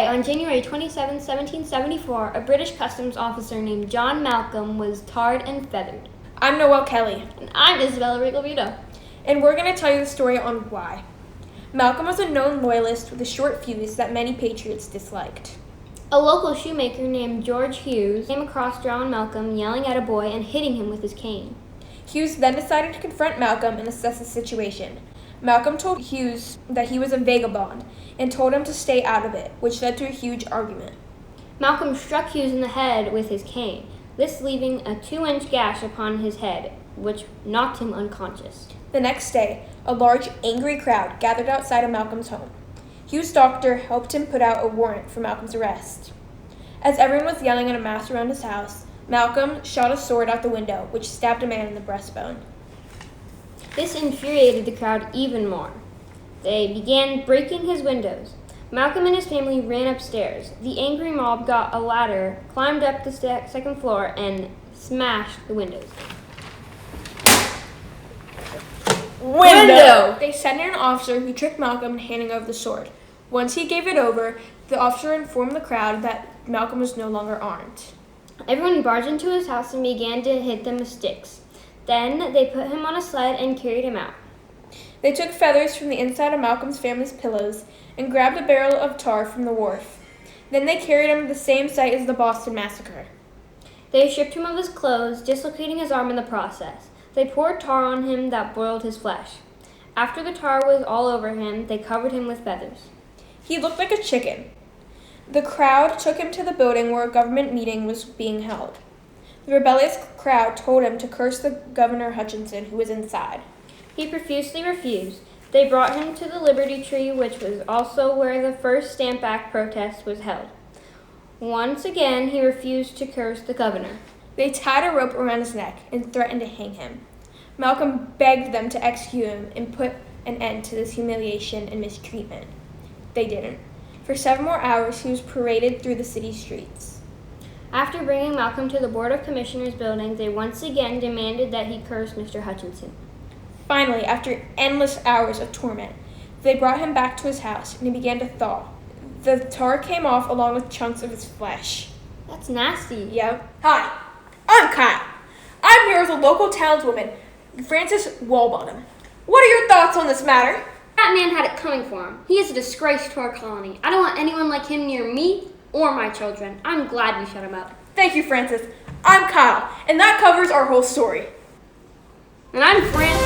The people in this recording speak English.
on January 27, 1774, a British customs officer named John Malcolm was tarred and feathered. I'm Noelle Kelly. And I'm Isabella Rigovito. And we're going to tell you the story on why. Malcolm was a known loyalist with a short fuse that many patriots disliked. A local shoemaker named George Hughes came across John Malcolm yelling at a boy and hitting him with his cane. Hughes then decided to confront Malcolm and assess the situation. Malcolm told Hughes that he was a vagabond and told him to stay out of it, which led to a huge argument. Malcolm struck Hughes in the head with his cane, this leaving a 2-inch gash upon his head, which knocked him unconscious. The next day, a large, angry crowd gathered outside of Malcolm's home. Hughes' doctor helped him put out a warrant for Malcolm's arrest. As everyone was yelling in a mass around his house, Malcolm shot a sword out the window, which stabbed a man in the breastbone. This infuriated the crowd even more. They began breaking his windows. Malcolm and his family ran upstairs. The angry mob got a ladder, climbed up the second floor, and smashed the windows. Window! They sent in an officer who tricked Malcolm into handing over the sword. Once he gave it over, the officer informed the crowd that Malcolm was no longer armed. Everyone barged into his house and began to hit them with sticks. Then they put him on a sled and carried him out. They took feathers from the inside of Malcolm's family's pillows and grabbed a barrel of tar from the wharf. Then they carried him to the same site as the Boston Massacre. They stripped him of his clothes, dislocating his arm in the process. They poured tar on him that boiled his flesh. After the tar was all over him, they covered him with feathers. He looked like a chicken. The crowd took him to the building where a government meeting was being held. The rebellious crowd told him to curse the Governor Hutchinson, who was inside. He profusely refused. They brought him to the Liberty Tree, which was also where the first Stamp Act protest was held. Once again, he refused to curse the governor. They tied a rope around his neck and threatened to hang him. Malcolm begged them to execute him and put an end to this humiliation and mistreatment. They didn't. For 7 more hours, he was paraded through the city streets. After bringing Malcolm to the Board of Commissioners building, they once again demanded that he curse Mr. Hutchinson. Finally, after endless hours of torment, they brought him back to his house and he began to thaw. The tar came off along with chunks of his flesh. That's nasty. Yep. Hi, I'm Kyle. I'm here with a local townswoman, Frances Walbottom. What are your thoughts on this matter? That man had it coming for him. He is a disgrace to our colony. I don't want anyone like him near me or my children. I'm glad we shut him up. Thank you, Frances. I'm Kyle, and that covers our whole story. And I'm Frances.